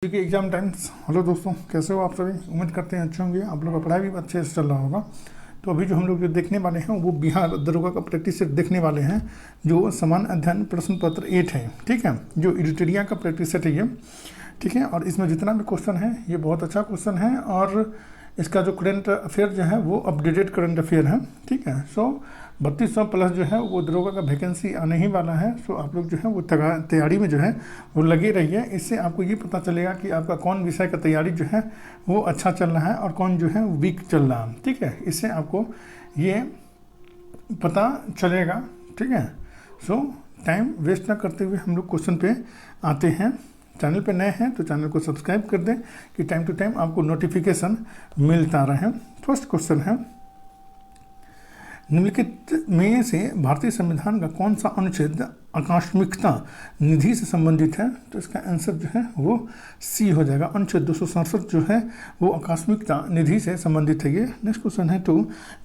के exam times. Hello दोस्तों, कैसे हो आप सभी? उम्मीद करते हैं अच्छे होंगे। आप लोग का पढ़ाई भी अच्छे से चल रहा होगा। तो अभी जो हम लोग जो देखने वाले हैं वो बिहार दरोगा का प्रैक्टिस सेट देखने वाले हैं, जो सामान्य अध्ययन प्रश्न पत्र 8 है। ठीक है, जो एडिटोरिया का प्रैक्टिस सेट है ये। ठीक है, और इसमें जितना भी क्वेश्चन है ये बहुत अच्छा क्वेश्चन है, और इसका जो करंट अफेयर जो है वो अपडेटेड करंट अफेयर है। ठीक है, सो 3200 प्लस जो है वो दरोगा का वैकेंसी आने ही वाला है। सो आप लोग जो है वो तैयारी में जो है वो लगे रहिए। इससे आपको ये पता चलेगा कि आपका कौन विषय का तैयारी जो है वो अच्छा चल रहा है और कौन जो है वीक चल रहा है। ठीक है, इससे आपको ये पता चलेगा। ठीक है, सो टाइम वेस्ट ना करते हुए हम लोग क्वेश्चन पे आते हैं। चैनल पे नए हैं तो चैनल को सब्सक्राइब कर दें कि टाइम टू टाइम आपको नोटिफिकेशन मिलता रहे। फर्स्ट क्वेश्चन है, निम्नलिखित में से भारतीय संविधान का कौन सा अनुच्छेद आकस्मिकता निधि से संबंधित है? तो इसका आंसर जो है वो सी हो जाएगा। अनुच्छेद 267 जो है वो आकस्मिकता निधि से संबंधित है। ये नेक्स्ट क्वेश्चन है, तो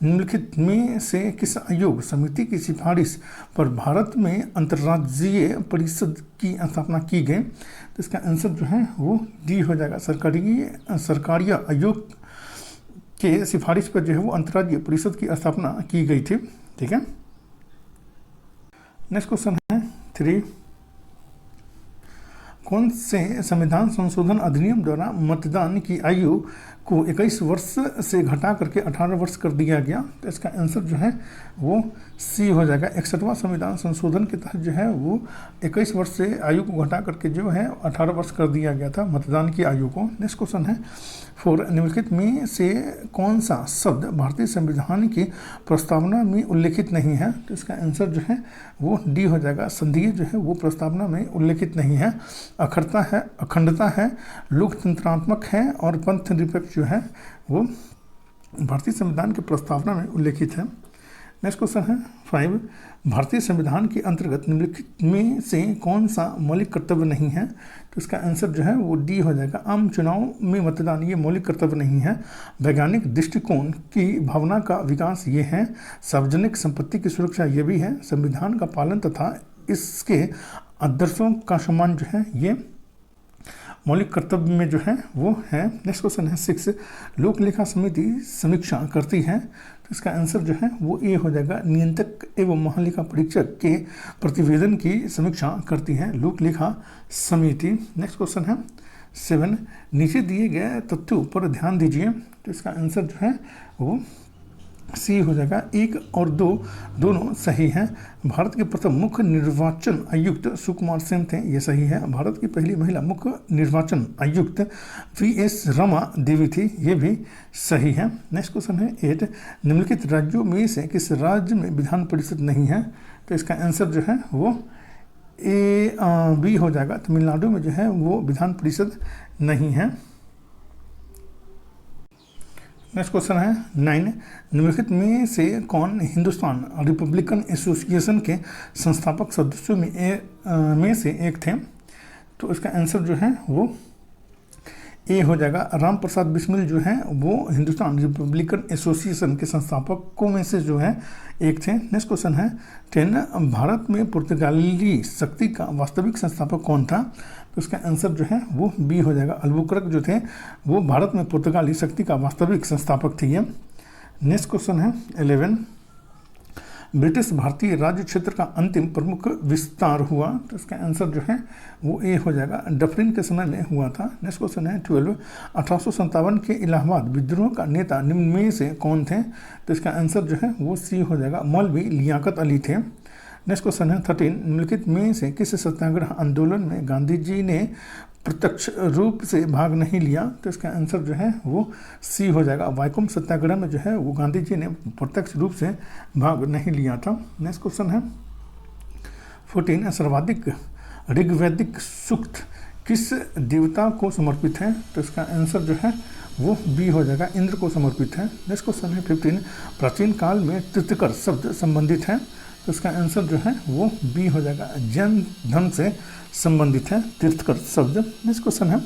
निम्नलिखित में से किस आयोग समिति की सिफारिश पर भारत में अंतर्राज्यीय परिषद की स्थापना की गई? तो इसका आंसर जो है वो डी हो जाएगा। सरकारी आयोग के सिफारिश पर जो है वो अंतर्राज्यीय परिषद की स्थापना की गई थी। ठीक है, नेक्स्ट क्वेश्चन है 3, कौन से संविधान संशोधन अधिनियम द्वारा मतदान की आयु को 21 वर्ष से घटा करके 18 वर्ष कर दिया गया? तो इसका आंसर जो है वो सी हो जाएगा। 61वां संविधान संशोधन के तहत जो है वो 21 वर्ष से आयु को घटा करके जो है 18 वर्ष कर दिया गया था मतदान की आयु को। नेक्स्ट क्वेश्चन है 4, निम्नलिखित में से कौन सा शब्द भारतीय संविधान की प्रस्तावना में उल्लेखित नहीं है? तो इसका आंसर जो है वो डी हो जाएगा। संधीय जो है वो प्रस्तावना में उल्लेखित नहीं है। अखंडता है, लोकतंत्रात्मक है और पंथ निरपेक्ष जो है वो भारतीय संविधान की प्रस्तावना में उल्लेखित है। नेक्स्ट क्वेश्चन है 5, भारतीय संविधान के अंतर्गत निम्नलिखित में से कौन सा मौलिक कर्तव्य नहीं है? तो इसका आंसर जो है वो डी हो जाएगा। आम चुनाव में मतदान ये मौलिक कर्तव्य नहीं है। वैज्ञानिक दृष्टिकोण की भावना का विकास ये है। सार्वजनिक संपत्ति की सुरक्षा ये भी है। संविधान का पालन तथा इसके आदर्शों का सम्मान जो है ये मौलिक कर्तव्य में जो है वो है। नेक्स्ट क्वेश्चन है 6, लोक लेखा समिति समीक्षा करती है? तो इसका आंसर जो है वो ए हो जाएगा। नियंत्रक एवं महालेखा परीक्षक के प्रतिवेदन की समीक्षा करती है लोक लेखा समिति। नेक्स्ट क्वेश्चन है 7, नीचे दिए गए तथ्यों पर ध्यान दीजिए। तो इसका आंसर जो है वो सी हो जाएगा। 1 और 2 दोनों सही हैं। भारत के प्रथम मुख्य निर्वाचन आयुक्त सुकुमार सेन थे, ये सही है। भारत की पहली महिला मुख्य निर्वाचन आयुक्त VS रमा देवी थी, ये भी सही है। नेक्स्ट क्वेश्चन है 8, निम्नलिखित राज्यों में से किस राज्य में विधान परिषद नहीं है? तो इसका आंसर जो है वो बी हो जाएगा। तमिलनाडु में जो है वो विधान परिषद नहीं है। नेक्स्ट क्वेश्चन है 9, निम्नलिखित में से कौन हिंदुस्तान रिपब्लिकन एसोसिएशन के संस्थापक सदस्यों में से एक थे? तो इसका आंसर जो है वो ए हो जाएगा। राम प्रसाद बिस्मिल जो है वो हिंदुस्तान रिपब्लिकन एसोसिएशन के संस्थापकों में से जो है एक थे। नेक्स्ट क्वेश्चन है 10, भारत में पुर्तगाली शक्ति का वास्तविक संस्थापक कौन था? तो इसका आंसर जो है वो बी हो जाएगा। अल्बुकर्क जो थे वो भारत में पुर्तगाली शक्ति का वास्तविक संस्थापक थे। नेक्स्ट क्वेश्चन है 11, ब्रिटिश भारतीय राज्य क्षेत्र का अंतिम प्रमुख विस्तार हुआ? तो इसका आंसर जो है वो ए हो जाएगा। डफरिन के समय में हुआ था। नेक्स्ट क्वेश्चन है 12, 1857 के इलाहाबाद विद्रोह का नेता निम्न में से कौन थे? तो इसका आंसर जो है वो सी हो जाएगा। मौलवी लियाकत अली थे। नेक्स्ट क्वेश्चन है 13, निम्नलिखित में से किस सत्याग्रह आंदोलन में गांधी जी ने प्रत्यक्ष रूप से भाग नहीं लिया? तो इसका आंसर जो है वो सी हो जाएगा। वैकोम सत्याग्रह में जो है वो गांधी जी ने प्रत्यक्ष रूप से भाग नहीं लिया था। नेक्स्ट क्वेश्चन है 14, सर्वाधिक ऋग्वैदिक सूक्त किस देवता को समर्पित है? तो इसका आंसर जो है वो बी हो जाएगा। इंद्र को समर्पित है। नेक्स्ट क्वेश्चन है 15, प्राचीन काल में तीर्थकर शब्द संबंधित है? तो इसका आंसर जो है वो बी हो जाएगा। जैन धर्म से संबंधित है तीर्थकर शब्द। नेक्स्ट क्वेश्चन है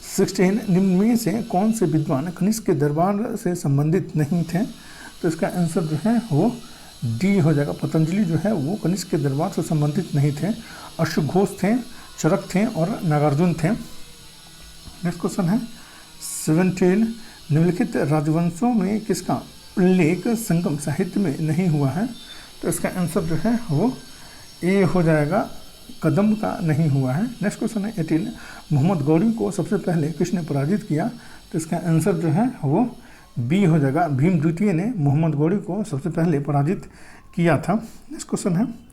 16, निम्न में से कौन से विद्वान कनिष्क के दरबार से संबंधित नहीं थे? तो इसका आंसर जो है वो डी हो जाएगा। पतंजलि जो है वो कनिष्क के दरबार से संबंधित नहीं थे। अश्वघोष थे, चरक थे और नागार्जुन थे। नेक्स्ट क्वेश्चन है 17, निम्नलिखित राजवंशों में किसका उल्लेख संगम साहित्य में नहीं हुआ है? तो इसका आंसर जो है वो ए हो जाएगा, कदम का नहीं हुआ है। नेक्स्ट क्वेश्चन है 18, मोहम्मद गौरी को सबसे पहले किसने पराजित किया? तो इसका आंसर जो है वो बी हो जाएगा, भीम द्वितीय ने मोहम्मद गौरी को सबसे पहले पराजित किया था। नेक्स्ट क्वेश्चन है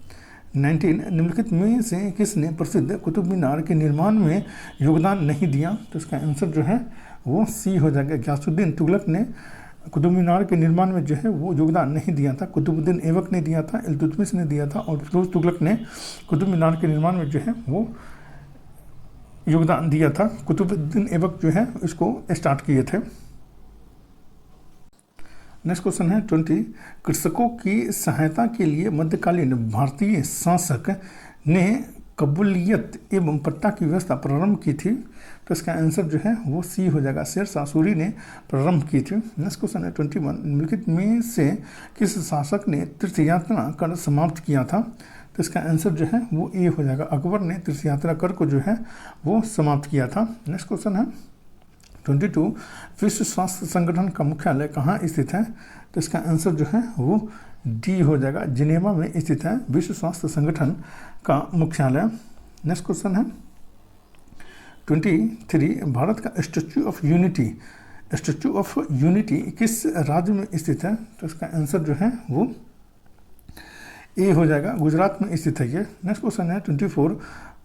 19, निम्नलिखित में से किसने प्रसिद्ध कुतुब मीनार के निर्माण में योगदान नहीं दिया? तो इसका आंसर जो है वो सी हो जाएगा, गयासुद्दीन तुगलक ने कुतुब मीनार के निर्माण में जो है वो योगदान नहीं दिया था। कुतुबुद्दीन ऐबक ने दिया था, इल्तुतमिश ने दिया था और फिरोज तुगलक ने कुतुब मीनार के निर्माण में जो है वो योगदान दिया था। कुतुबुद्दीन ऐबक जो है इसको स्टार्ट किए थे। नेक्स्ट क्वेश्चन है 20, कृषकों की सहायता के लिए मध्यकालीन भारतीय शासक ने कबूलियत एवं पट्टा की व्यवस्था प्रारंभ की थी? तो इसका आंसर जो है वो सी हो जाएगा, शेरशाह सूरी ने प्रारंभ की थी। नेक्स्ट क्वेश्चन है 21, निम्नलिखित में से किस शासक ने तीर्थ यात्रा कर समाप्त किया था? तो इसका आंसर जो है वो ए हो जाएगा, अकबर ने तीर्थ यात्रा कर को जो है वो समाप्त किया था। नेक्स्ट क्वेश्चन है 22, विश्व स्वास्थ्य संगठन का मुख्यालय कहाँ स्थित है? तो इसका आंसर जो है वो डी हो जाएगा, जिनेवा में स्थित है विश्व स्वास्थ्य संगठन का मुख्यालय। नेक्स्ट क्वेश्चन है 23, भारत का स्टैच्यू ऑफ यूनिटी किस राज्य में स्थित है? तो इसका आंसर जो है वो ए हो जाएगा, गुजरात में स्थित है ये। नेक्स्ट क्वेश्चन है 24,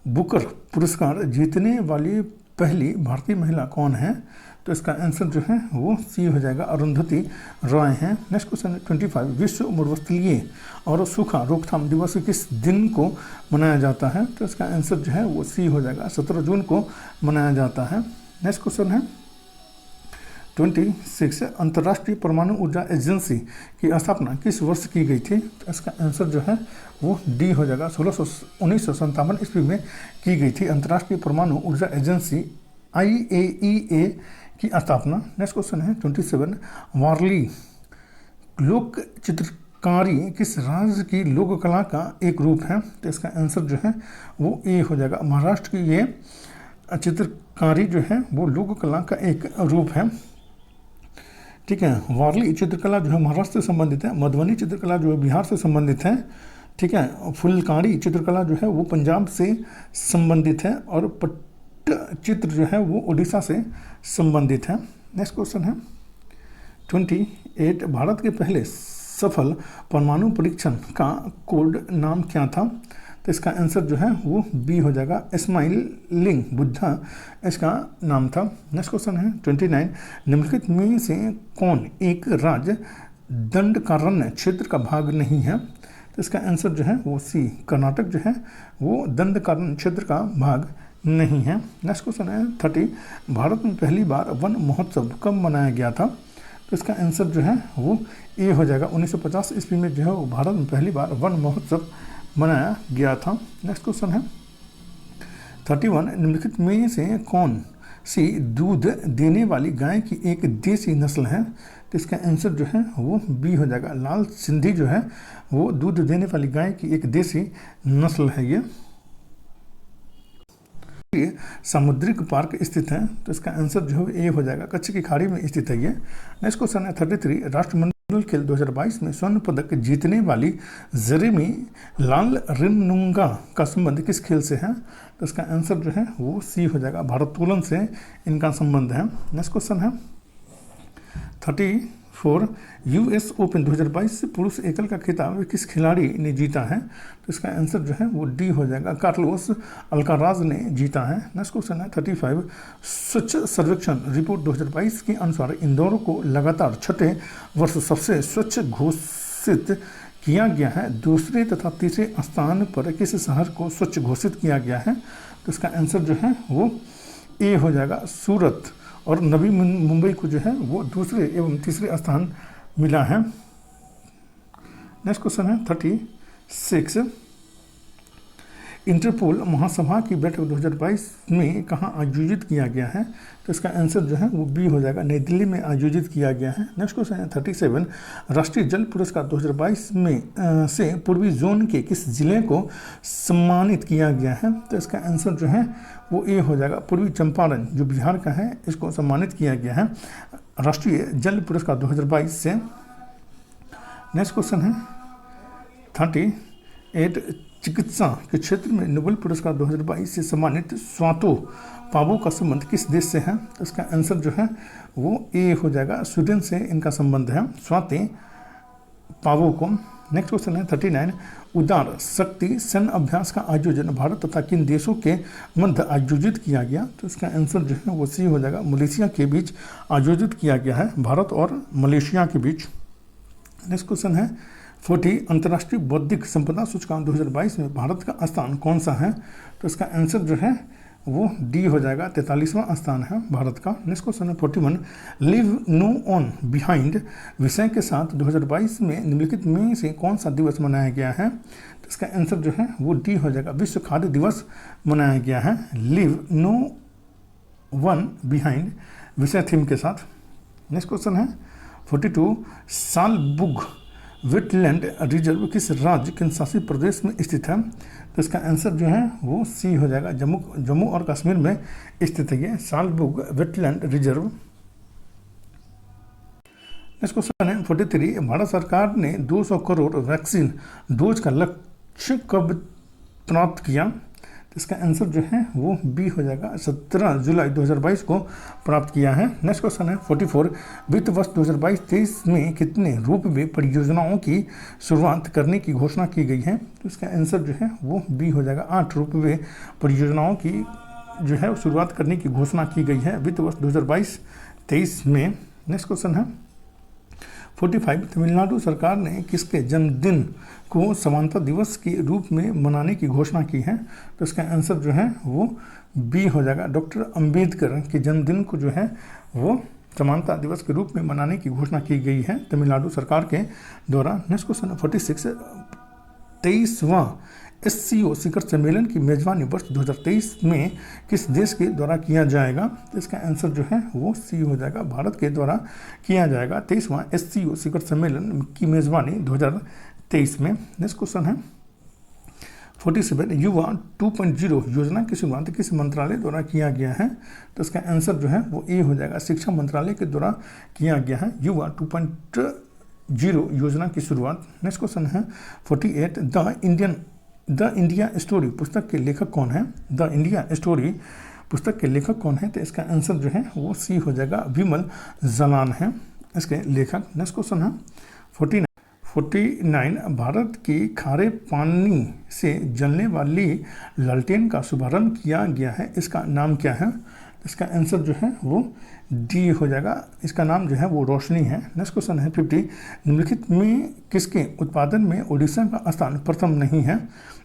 बुकर पुरस्कार जीतने वाली पहली भारतीय महिला कौन है? तो इसका आंसर जो है वो सी हो जाएगा, अरुंधति रॉय हैं। नेक्स्ट क्वेश्चन है 25, विश्व मरुस्थलीय और सूखा रोकथाम दिवस किस दिन को मनाया जाता है? तो इसका आंसर जो है वो सी हो जाएगा, 17 जून को मनाया जाता है। नेक्स्ट क्वेश्चन है 26, अंतर्राष्ट्रीय परमाणु ऊर्जा एजेंसी की स्थापना किस वर्ष की गई थी? तो इसका आंसर जो है वो डी हो जाएगा, 1957 ईस्वी में की गई थी अंतर्राष्ट्रीय परमाणु ऊर्जा एजेंसी IAEA की स्थापना। नेक्स्ट क्वेश्चन है 27, वारली लोक चित्रकारी किस राज्य की लोक कला का एक रूप है? तो इसका आंसर जो है वो ए हो जाएगा, महाराष्ट्र की ये चित्रकारी जो है वो लोक कला का एक रूप है। ठीक है, वारली चित्रकला जो है महाराष्ट्र से संबंधित है, मधुबनी चित्रकला जो है बिहार से संबंधित है। ठीक है, फुलकारी चित्रकला जो है वो पंजाब से संबंधित है और चित्र जो है वो उड़ीसा से संबंधित है। नेक्स्ट क्वेश्चन है 28, भारत के पहले सफल परमाणु परीक्षण का कोड नाम क्या था? तो इसका आंसर जो है वो बी हो जाएगा, स्माइलिंग बुद्धा इसका नाम था। नेक्स्ट क्वेश्चन है 29, निम्नलिखित में से कौन एक राज्य दंडकारण्य क्षेत्र का भाग नहीं है? तो इसका आंसर जो है वो सी, कर्नाटक जो है वो दंडकारण्य क्षेत्र का भाग नहीं है। नेक्स्ट क्वेश्चन है 30, भारत में पहली बार वन महोत्सव कब मनाया गया था? तो इसका आंसर जो है वो ए हो जाएगा, 1950 ईस्वी में जो है वो भारत में पहली बार वन महोत्सव मनाया गया था। नेक्स्ट क्वेश्चन है 31, निम्नलिखित में से कौन सी दूध देने वाली गाय की एक देसी नस्ल है? तो इसका आंसर जो है वो बी हो जाएगा, लाल सिंधी जो है वो दूध देने वाली गाय की एक देसी नस्ल है ये। सामुद्रिक पार्क स्थित है? तो इसका आंसर जो है ए हो जाएगा, कच्छ की खाड़ी में स्थित है ये। नेक्स्ट क्वेश्चन है 33, राष्ट्रमंडल खेल 2022 में स्वर्ण पदक जीतने वाली जेरेमी लालरिनुंगा का संबंध किस खेल से है? तो इसका आंसर जो है वो सी हो जाएगा, भारोत्तोलन से इनका संबंध है। नेक्स्ट क्वेश्चन है 34, US ओपन 2022 पुरुष एकल का खिताब किस खिलाड़ी ने जीता है? तो इसका आंसर जो है वो डी हो जाएगा, कार्लोस अल्काराज ने जीता है। नेक्स्ट क्वेश्चन है 35, स्वच्छ सर्वेक्षण रिपोर्ट 2022 के अनुसार इंदौर को लगातार छठे वर्ष सबसे स्वच्छ घोषित किया गया है। दूसरे तथा तीसरे स्थान पर किस शहर को स्वच्छ घोषित किया गया है? तो इसका आंसर जो है वो ए हो जाएगा, सूरत, और नवी मुंबई को जो है वो दूसरे एवं तीसरे स्थान मिला है। नेक्स्ट क्वेश्चन है 36, इंटरपोल महासभा की बैठक 2022 में कहाँ आयोजित किया गया है? तो इसका आंसर जो है वो बी हो जाएगा, नई दिल्ली में आयोजित किया गया है। नेक्स्ट क्वेश्चन है 37, राष्ट्रीय जल पुरस्कार 2022 में से पूर्वी जोन के किस जिले को सम्मानित किया गया है? तो इसका आंसर जो है वो ए हो जाएगा, पूर्वी चंपारण जो बिहार का है, इसको सम्मानित किया गया है राष्ट्रीय जल पुरस्कार 2022 से। नेक्स्ट क्वेश्चन है 38, चिकित्सा के क्षेत्र में नोबेल पुरस्कार 2022 से सम्मानित स्वातो पावो का संबंध किस देश से है? तो इसका आंसर जो है वो ए हो जाएगा, स्वीडन से इनका संबंध है, स्वाति पावो को। नेक्स्ट क्वेश्चन है 39, उदार शक्ति सैन्य अभ्यास का आयोजन भारत तथा किन देशों के मध्य आयोजित किया गया? तो इसका आंसर जो है वो सी हो जाएगा, मलेशिया के बीच आयोजित किया गया है, भारत और मलेशिया के बीच। नेक्स्ट क्वेश्चन है 40, अंतर्राष्ट्रीय बौद्धिक संपदा सूचकांक 2022 में भारत का स्थान कौन सा है? तो इसका आंसर जो है वो डी हो जाएगा, 43वां स्थान है भारत का। नेक्स्ट क्वेश्चन है 41, लिव नो ऑन बिहाइंड विषय के साथ 2022 में निम्नलिखित में से कौन सा दिवस मनाया गया है? तो इसका आंसर जो है वो डी हो जाएगा, विश्व खाद्य दिवस मनाया गया है, लिव नो वन बिहाइंड विषय थीम के साथ। नेक्स्ट क्वेश्चन है 42, सालबुग वेटलैंड रिजर्व किस राज्य केंद्र शासित प्रदेश में स्थित है? तो इसका आंसर जो है वो सी हो जाएगा, जम्मू और कश्मीर में स्थित है ये सालबुग वेटलैंड रिजर्व। नेक्स्ट क्वेश्चन है 43, भारत सरकार ने 200 करोड़ वैक्सीन डोज का लक्ष्य कब प्राप्त किया? तो इसका आंसर जो है वो बी हो जाएगा, 17 जुलाई 2022 को प्राप्त किया है। नेक्स्ट क्वेश्चन है 44, वित्त वर्ष 2022-23 में कितने रोपवे परियोजनाओं की शुरुआत करने की घोषणा की गई है? तो इसका आंसर जो है वो बी हो जाएगा, 8 रोपवे परियोजनाओं की जो है शुरुआत करने की घोषणा की गई है वित्त वर्ष 2022-23 में। नेक्स्ट क्वेश्चन है 45, तमिलनाडु सरकार ने किसके जन्मदिन को समानता दिवस के रूप में मनाने की घोषणा की है? तो इसका आंसर जो है वो बी हो जाएगा, डॉक्टर अंबेडकर के जन्मदिन को जो है वो समानता दिवस के रूप में मनाने की घोषणा की गई है तमिलनाडु सरकार के द्वारा। नेक्स्ट क्वेश्चन है 46, 23वां SCO शिखर सम्मेलन की मेजबानी वर्ष 2023 में किस देश के द्वारा किया जाएगा? तो इसका आंसर जो है वो सी हो जाएगा, भारत के द्वारा किया जाएगा 23वां SCO शिखर सम्मेलन की मेजबानी 2023 में। नेक्स्ट क्वेश्चन है 47, युवा 2.0 योजना की शुरुआत किस मंत्रालय द्वारा किया गया है? तो इसका आंसर जो है वो ए हो जाएगा, शिक्षा मंत्रालय के द्वारा किया गया है युवा 2.0 योजना की शुरुआत। नेक्स्ट क्वेश्चन है 48, द इंडिया स्टोरी पुस्तक के लेखक कौन है? द इंडिया स्टोरी पुस्तक के लेखक कौन है? तो इसका आंसर जो है वो सी हो जाएगा, विमल जालान है इसके लेखक। नेक्स्ट क्वेश्चन है 49, भारत की खारे पानी से जलने वाली लालटेन का शुभारंभ किया गया है, इसका नाम क्या है? इसका आंसर जो है वो डी हो जाएगा, इसका नाम जो है वो रोशनी है। नेक्स्ट क्वेश्चन है 50, निम्नलिखित में किसके उत्पादन में उड़ीसा का स्थान प्रथम नहीं है?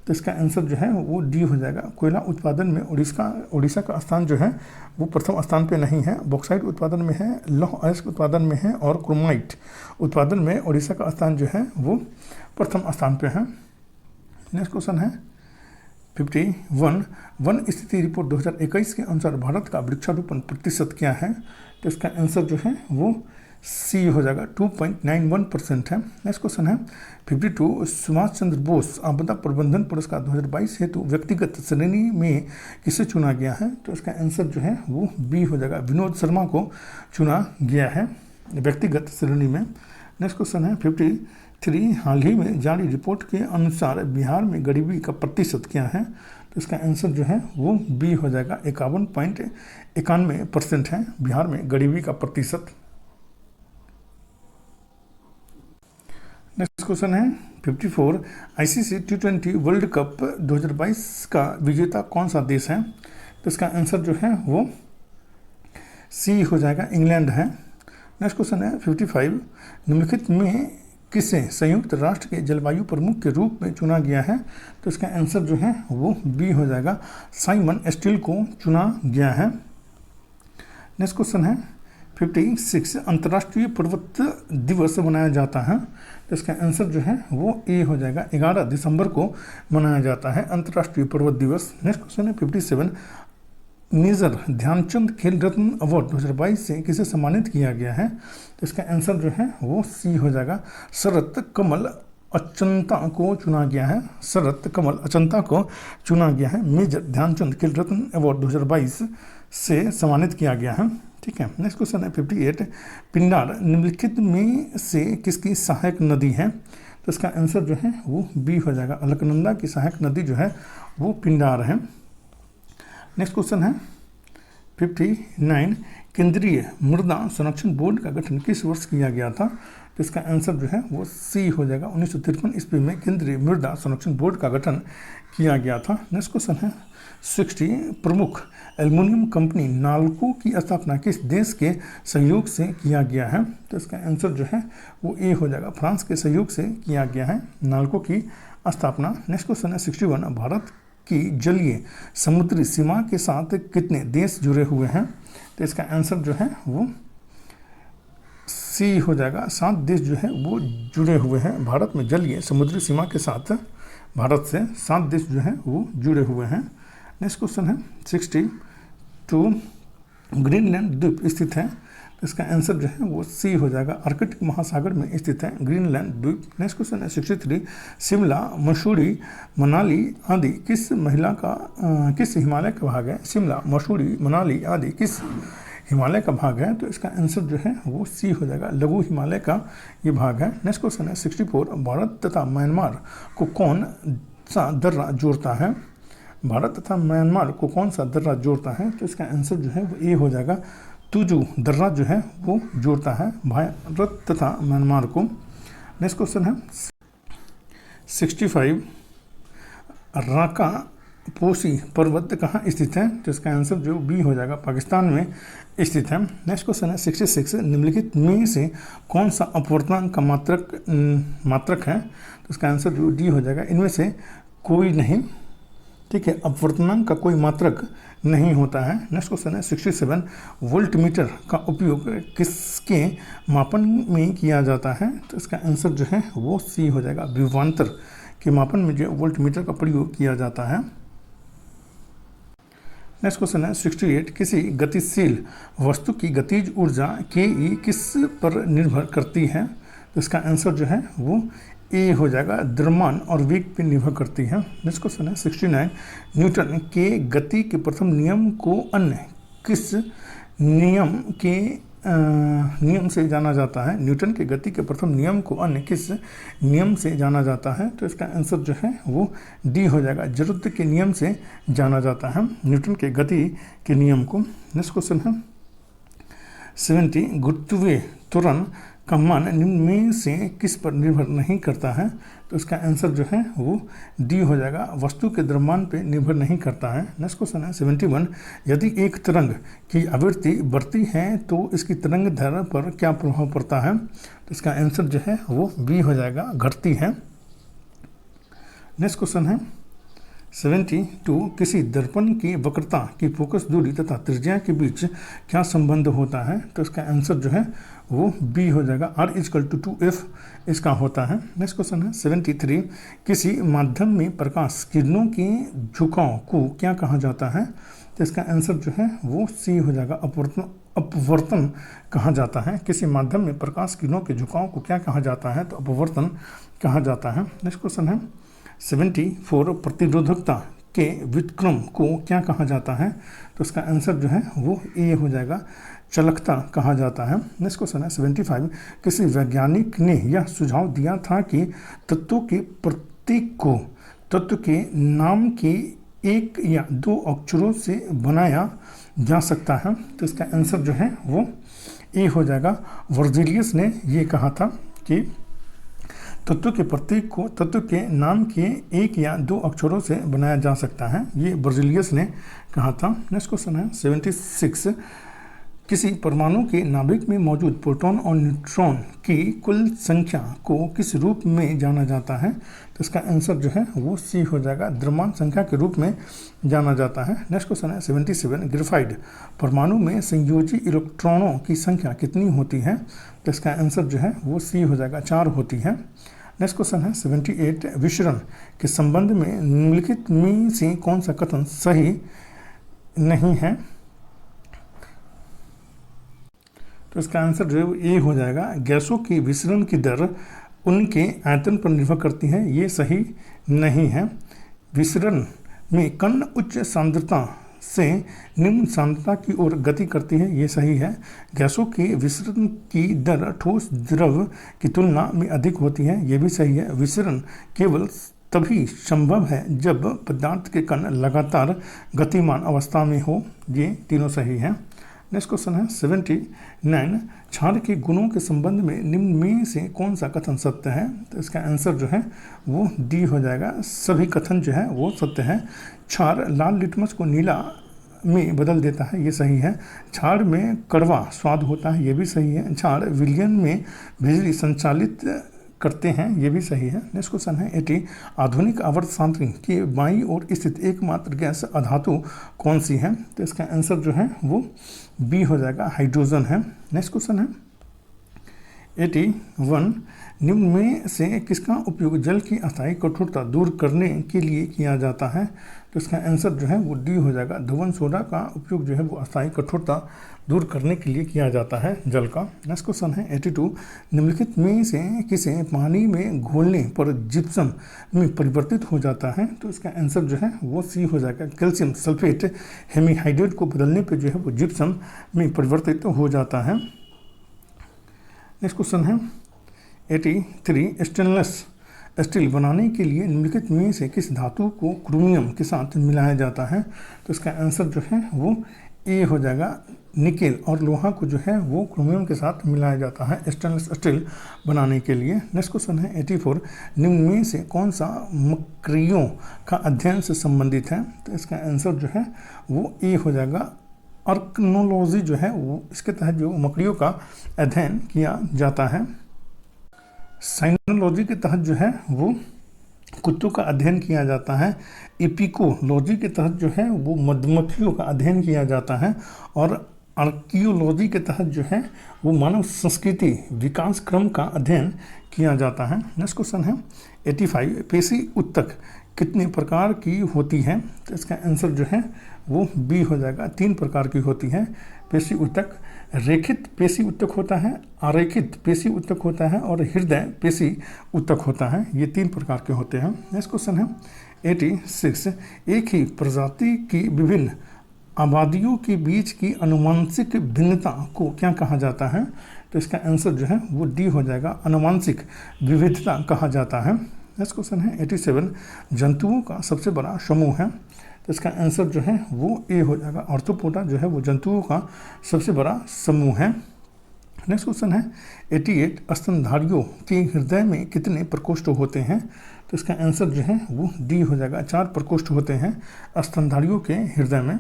तो इसका आंसर जो है वो डी हो जाएगा, कोयला उत्पादन में उड़ीसा का स्थान जो है वो प्रथम स्थान पे नहीं है, बॉक्साइट उत्पादन में है, लौह अयस्क उत्पादन में है और क्रोमाइट उत्पादन में उड़ीसा का स्थान जो है वो प्रथम स्थान पे है। नेक्स्ट क्वेश्चन है 51, वन स्थिति रिपोर्ट 2021 के अनुसार भारत का वृक्षारोपण प्रतिशत क्या है? तो इसका आंसर जो है वो सी हो जाएगा, 2.91% है। नेक्स्ट क्वेश्चन है 52, सुभाष चंद्र बोस आपदा प्रबंधन पुरस्कार 2022 हेतु व्यक्तिगत श्रेणी में किसे चुना गया है? तो इसका आंसर जो है वो बी हो जाएगा, विनोद शर्मा को चुना गया है व्यक्तिगत श्रेणी में। नेक्स्ट क्वेश्चन है 53, हाल ही में जारी रिपोर्ट के अनुसार बिहार में गरीबी का प्रतिशत क्या है? तो इसका आंसर जो है वो बी हो जाएगा, 51.91% है बिहार में गरीबी का प्रतिशत। नेक्स्ट क्वेश्चन है 54, ICC T20 वर्ल्ड कप 2022 का विजेता कौन सा देश है? तो इसका आंसर जो है वो सी हो जाएगा, इंग्लैंड है। नेक्स्ट क्वेश्चन है 55, निम्नलिखित में किसे संयुक्त राष्ट्र के जलवायु प्रमुख के रूप में चुना गया है? तो इसका आंसर जो है वो बी हो जाएगा, साइमन स्टील को चुना गया है। नेक्स्ट क्वेश्चन है 56 अंतर्राष्ट्रीय पर्वत दिवस मनाया जाता है? तो इसका आंसर जो है वो ए हो जाएगा। 11 दिसंबर को मनाया जाता है अंतर्राष्ट्रीय पर्वत दिवस। नेक्स्ट क्वेश्चन है 57 मेजर ध्यानचंद खेल रत्न अवार्ड 2022 से किसे सम्मानित किया गया है? तो इसका आंसर जो है वो सी हो जाएगा। शरत कमल अचंता को चुना गया है। शरत कमल अचंता को चुना गया है। मेजर ध्यानचंद खेल रत्न अवार्ड 2022 से सम्मानित किया गया है। ठीक है। नेक्स्ट क्वेश्चन है 58 पिंडार निम्नलिखित में से किसकी सहायक नदी है? तो इसका आंसर जो है वो बी हो जाएगा। अलकनंदा की सहायक नदी जो है वो पिंडार है। नेक्स्ट क्वेश्चन है 59 केंद्रीय मृदा संरक्षण बोर्ड का गठन किस वर्ष किया गया था? तो इसका आंसर जो है वो सी हो जाएगा। 1953 ईस्वी में केंद्रीय मृदा संरक्षण बोर्ड का गठन किया गया था। नेक्स्ट क्वेश्चन है 60 प्रमुख एल्युमिनियम कंपनी नाल्को की स्थापना किस देश के सहयोग से किया गया है? तो इसका आंसर जो है वो ए हो जाएगा। फ्रांस के सहयोग से किया गया है नाल्को की स्थापना। नेक्स्ट क्वेश्चन है 61 भारत की जलीय समुद्री सीमा के साथ कितने देश जुड़े हुए हैं? तो इसका आंसर जो है वो सी हो जाएगा। 7 देश जो है वो जुड़े हुए हैं। भारत में जलीय समुद्री सीमा के साथ भारत से 7 देश जो है वो जुड़े हुए हैं। नेक्स्ट क्वेश्चन है 62 ग्रीनलैंड द्वीप स्थित है? तो इसका आंसर जो है वो सी हो जाएगा। आर्कटिक महासागर में स्थित है ग्रीनलैंड द्वीप। नेक्स्ट क्वेश्चन है 63 शिमला मसूरी मनाली आदि किस हिमालय का भाग है? शिमला मसूरी मनाली आदि किस हिमालय का भाग है? तो इसका आंसर जो है वो सी हो जाएगा। लघु हिमालय का ये भाग है। नेक्स्ट क्वेश्चन है 64 भारत तथा म्यांमार को कौन सा दर्रा जोड़ता है? भारत तथा म्यांमार को कौन सा दर्रा जोड़ता है? तो इसका आंसर जो है वो ए हो जाएगा। तुजू दर्रा जो है वो जोड़ता है भारत तथा म्यांमार को। नेक्स्ट क्वेश्चन है 65 राका पोसी पर्वत कहाँ स्थित है? तो इसका आंसर जो बी हो जाएगा। पाकिस्तान में स्थित है। नेक्स्ट क्वेश्चन है 66 निम्नलिखित में से कौन सा अपवर्तनांक का मात्रक है? तो इसका आंसर जो डी हो जाएगा। इनमें से कोई नहीं। ठीक है। अपवर्तनांक का कोई मात्रक नहीं होता है। नेक्स्ट क्वेश्चन है 67 वोल्टमीटर का उपयोग किसके मापन में किया जाता है? तो इसका आंसर जो है वो सी हो जाएगा। विभवांतर के मापन में जो वोल्टमीटर का प्रयोग किया जाता है। नेक्स्ट क्वेश्चन है 68 किसी गतिशील वस्तु की गतिज ऊर्जा के ई किस पर निर्भर करती है? तो इसका आंसर जो है वो ए हो जाएगा। द्रव्यमान और वेग पर निर्भर करती है। नेक्स्ट क्वेश्चन है 69 न्यूटन के गति के प्रथम नियम को अन्य किस नियम से जाना जाता है? न्यूटन के गति के प्रथम नियम को अन्य किस नियम से जाना जाता है? तो इसका आंसर जो है वो डी हो जाएगा। जरूरत के नियम से जाना जाता है न्यूटन के गति के नियम को। नेक्स्ट क्वेश्चन है 70 गुरुत्वीय त्वरण का मान निम्न में से किस पर निर्भर नहीं करता है? तो इसका आंसर जो है वो डी हो जाएगा। वस्तु के द्रव्यमान पे निर्भर नहीं करता है। नेक्स्ट क्वेश्चन है 71 यदि एक तरंग की आवृत्ति बढ़ती है तो इसकी तरंग दैर्घ्य पर क्या प्रभाव पड़ता है? तो इसका आंसर जो है वो बी हो जाएगा। घटती है। नेक्स्ट क्वेश्चन है 72 किसी दर्पण की वक्रता की फोकस दूरी तथा त्रिज्या के बीच क्या संबंध होता है? तो इसका आंसर जो है वो बी हो जाएगा। R=2f इसका होता है। नेक्स्ट क्वेश्चन है 73 किसी माध्यम में प्रकाश किरणों के झुकाव को क्या कहा जाता है? तो इसका आंसर जो है वो सी हो जाएगा। अपवर्तन कहा जाता है। किसी माध्यम में प्रकाश किरणों के झुकाव को क्या कहा जाता है? तो अपवर्तन कहा जाता है। नेक्स्ट क्वेश्चन है 74 प्रतिरोधकता के व्युत्क्रम को क्या कहा जाता है? तो इसका आंसर जो है वो ए हो जाएगा। चालकता कहा जाता है। नेक्स्ट क्वेश्चन है 75 किसी वैज्ञानिक ने यह सुझाव दिया था कि तत्वों के प्रतीक को तत्व के नाम के 1 या 2 अक्षरों से बनाया जा सकता है। तो इसका आंसर जो है वो ए हो जाएगा। वर्जिलियस ने ये कहा था कि तत्व के प्रतीक को तत्व के नाम के 1 या 2 अक्षरों से बनाया जा सकता है। ये वर्जिलियस ने कहा था। नेक्स्ट क्वेश्चन है 76 किसी परमाणु के नाभिक में मौजूद प्रोटॉन और न्यूट्रॉन की कुल संख्या को किस रूप में जाना जाता है? तो इसका आंसर जो है वो सी हो जाएगा, द्रव्यमान संख्या के रूप में जाना जाता है। नेक्स्ट क्वेश्चन है 77, ग्रेफाइट परमाणु में संयोजी इलेक्ट्रॉनों की संख्या कितनी होती है? तो इसका आंसर जो है वो सी हो जाएगा, 4 होती है। नेक्स्ट क्वेश्चन है 78, विसरण के संबंध में निम्नलिखित में से कौन सा कथन सही नहीं है? तो इसका आंसर जो है वो ए हो जाएगा, गैसों की विसरण की दर उनके आयतन पर निर्भर करती है, ये सही नहीं है। विसरण में कण उच्च सांद्रता से निम्न सांद्रता की ओर गति करती है, ये सही है। गैसों के विसरण की दर ठोस द्रव की तुलना में अधिक होती है, ये भी सही है। विसरण केवल तभी संभव है जब पदार्थ के कण लगातार गतिमान अवस्था में हो, ये तीनों सही है। नेक्स्ट क्वेश्चन है 79, क्षार के गुणों के संबंध में निम्न में से कौन सा कथन सत्य है? तो इसका आंसर जो है वो डी हो जाएगा, सभी कथन जो है वो सत्य है। क्षार लाल लिटमस को नीला में बदल देता है, ये सही है। क्षार में कड़वा स्वाद होता है, ये भी सही है। क्षार विलयन में बिजली संचालित करते हैं, ये भी सही है। नेक्स्ट क्वेश्चन है 80, आधुनिक आवर्त सारणी के बाईं ओर स्थित एकमात्र गैस अधातु कौन सी है? तो इसका आंसर जो है वो बी हो जाएगा, हाइड्रोजन है। नेक्स्ट क्वेश्चन है 81, निम्न में से किसका उपयोग जल की अस्थायी कठोरता दूर करने के लिए किया जाता है? तो इसका आंसर जो है वो डी हो जाएगा, धवन सोडा का उपयोग जो है वो अस्थायी कठोरता दूर करने के लिए किया जाता है जल का। नेक्स्ट क्वेश्चन है 82, निम्नलिखित में से किसे पानी में घोलने पर जिप्सम में परिवर्तित हो जाता है? तो इसका आंसर जो है वो सी हो जाएगा, कैल्शियम सल्फेट हेमीहाइड्रेट को बदलने पर जो है वो जिप्सम में परिवर्तित हो जाता है। नेक्स्ट क्वेश्चन है 83, स्टेनलेस स्टील बनाने के लिए निम्नलिखित में से किस धातु को क्रोमियम के साथ मिलाया जाता है? तो इसका आंसर जो है वो ए हो जाएगा, निकेल और लोहा को जो है वो क्रोमियम के साथ मिलाया जाता है स्टेनलेस स्टील बनाने के लिए। नेक्स्ट क्वेश्चन है 84, निम्न में से कौन सा मकड़ियों का अध्ययन से संबंधित है? तो इसका आंसर जो है वो ए हो जाएगा, आर्कनोलॉजी जो है वो इसके तहत जो मकड़ियों का अध्ययन किया जाता है। साइनोलॉजी के तहत जो है वो कुत्तों का अध्ययन किया जाता है। एपिकोलॉजी के तहत जो है वो मधुमक्खियों का अध्ययन किया जाता है। और आर्कियोलॉजी के तहत जो है वो मानव संस्कृति विकास क्रम का अध्ययन किया जाता है। नेक्स्ट क्वेश्चन है 85, पेशी उत्तक कितने प्रकार की होती है? तो इसका आंसर जो है वो बी हो जाएगा, 3 प्रकार की होती है पेशी उत्तक। रेखित पेशी उत्तक होता है, आरेखित पेशी उत्तक होता है और हृदय पेशी उत्तक होता है, ये 3 प्रकार के होते हैं। नेक्स्ट क्वेश्चन है 86, एक ही प्रजाति की विभिन्न आबादियों के बीच की अनुवांशिक भिन्नता को क्या कहा जाता है? तो इसका आंसर जो है वो डी हो जाएगा, अनुवांशिक विविधता कहा जाता है। नेक्स्ट क्वेश्चन है 87, जंतुओं का सबसे बड़ा समूह है? तो इसका आंसर जो है वो ए हो जाएगा, आर्थ्रोपोडा जो है वो जंतुओं का सबसे बड़ा समूह है। नेक्स्ट क्वेश्चन है 88, स्तनधारियों के हृदय में कितने प्रकोष्ठ होते हैं? तो इसका आंसर जो है वो डी हो जाएगा, 4 प्रकोष्ठ होते हैं स्तनधारियों के हृदय में।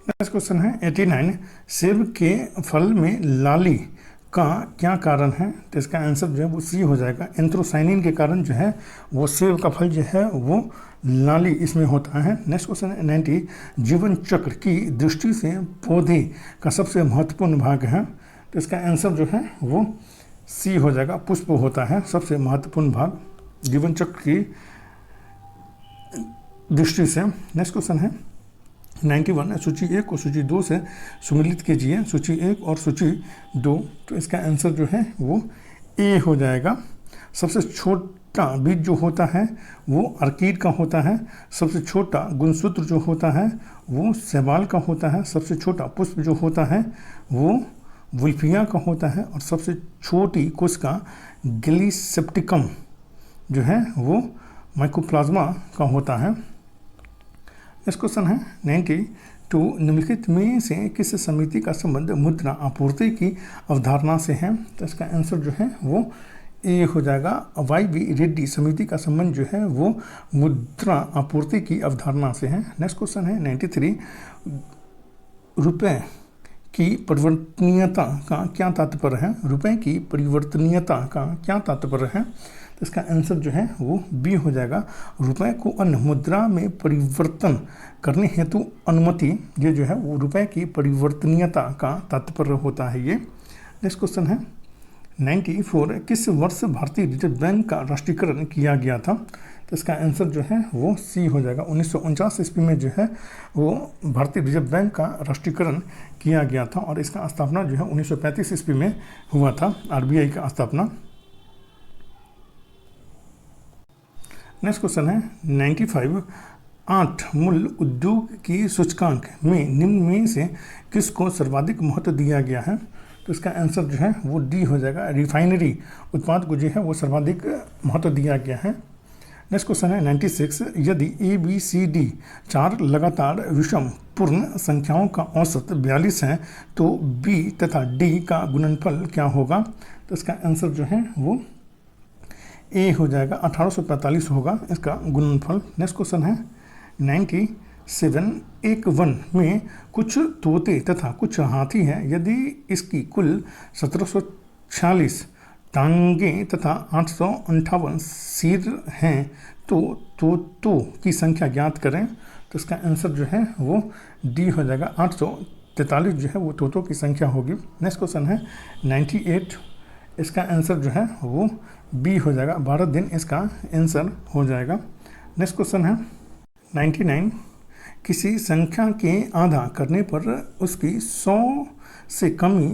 नेक्स्ट क्वेश्चन है 89, सेब के फल में लाली का क्या कारण है? तो इसका आंसर जो है वो सी हो जाएगा, एंथ्रोसाइनिन के कारण जो है वो सेब का फल जो है वो लाली इसमें होता है। नेक्स्ट क्वेश्चन है 90, जीवन चक्र की दृष्टि से पौधे का सबसे महत्वपूर्ण भाग है? तो इसका आंसर जो है वो सी हो जाएगा, पुष्प होता है सबसे महत्वपूर्ण भाग जीवन चक्र की दृष्टि से। नेक्स्ट क्वेश्चन है 91, सूची 1 और सूची 2 से सुमिलित कीजिए, सूची 1 और सूची 2। तो इसका आंसर जो है वो ए हो जाएगा। सबसे छोटा बीज जो होता है वो अर्किड का होता है, सबसे छोटा गुणसूत्र जो होता है वो शैवाल का होता है, सबसे छोटा पुष्प जो होता है वो वुल्फिया का होता है और सबसे छोटी कोशिका ग्लिसेप्टिकम जो है वो माइकोप्लाज्मा का होता है। नेक्स्ट क्वेश्चन है 92, निम्नलिखित में से किस समिति का संबंध मुद्रा आपूर्ति की अवधारणा से है? तो इसका आंसर जो है वो ए हो जाएगा, वाई.वी. रेड्डी समिति का संबंध जो है वो मुद्रा आपूर्ति की अवधारणा से है। नेक्स्ट क्वेश्चन है 93, रुपए की परिवर्तनीयता का क्या तात्पर्य है? रुपए की परिवर्तनीयता का क्या तात्पर्य है? तो इसका आंसर जो है वो बी हो जाएगा। रुपए को अन्य मुद्रा में परिवर्तन करने हेतु अनुमति, ये जो है वो रुपए की परिवर्तनीयता का तात्पर्य होता है ये। नेक्स्ट क्वेश्चन है 94, किस वर्ष भारतीय रिजर्व बैंक का राष्ट्रीयकरण किया गया था? तो इसका आंसर जो है वो सी हो जाएगा। 1949 ईस्वी में जो है वो भारतीय रिजर्व बैंक का राष्ट्रीयकरण किया गया था और इसका स्थापना जो है 1935 ईस्वी में हुआ था, आरबीआई का स्थापना। नेक्स्ट क्वेश्चन है 95, 8 मूल उद्योग की सूचकांक में निम्न में से किसको सर्वाधिक महत्व दिया गया है? तो इसका आंसर जो है वो डी हो जाएगा। रिफाइनरी उत्पाद को जो है वो सर्वाधिक महत्व दिया गया है। नेक्स्ट क्वेश्चन है 96, यदि ABCD 4 लगातार विषम पूर्ण संख्याओं का औसत 42 है तो B तथा D का गुणनफल क्या होगा? तो इसका आंसर जो है वो ए हो जाएगा, 1845 होगा इसका गुणनफल। नेक्स्ट क्वेश्चन है 97, एक वन में कुछ तोते तथा कुछ हाथी हैं, यदि इसकी कुल 1746 टांगें तथा 858 सिर हैं तो तोतों की संख्या ज्ञात करें। तो इसका आंसर जो है वो डी हो जाएगा, 843 जो है वो तोतों की संख्या होगी। नेक्स्ट क्वेश्चन है 98, इसका आंसर जो है वो बी हो जाएगा, 12 दिन इसका आंसर हो जाएगा। नेक्स्ट क्वेश्चन है 99, किसी संख्या के आधा करने पर उसकी 100 से कमी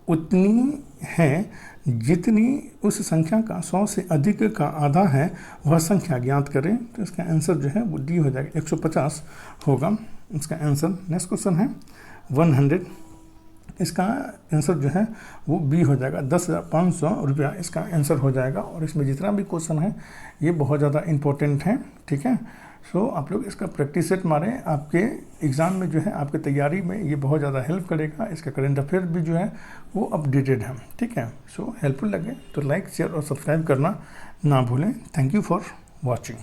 उतनी है जितनी उस संख्या का 100 से अधिक का आधा है, वह संख्या ज्ञात करें। तो इसका आंसर जो है वो डी हो जाएगा, 150 होगा इसका आंसर। नेक्स्ट क्वेश्चन है 100, इसका आंसर जो है वो बी हो जाएगा, 10,500 रुपया इसका आंसर हो जाएगा। और इसमें जितना भी क्वेश्चन है ये बहुत ज़्यादा इम्पोर्टेंट है, ठीक है। सो आप लोग इसका प्रैक्टिस सेट मारें, आपके एग्ज़ाम में जो है आपके तैयारी में ये बहुत ज़्यादा हेल्प करेगा। इसका करंट अफेयर भी जो है वो अपडेटेड है, ठीक है। सो हेल्पफुल लगे तो लाइक शेयर और सब्सक्राइब करना ना भूलें। Thank you for watching.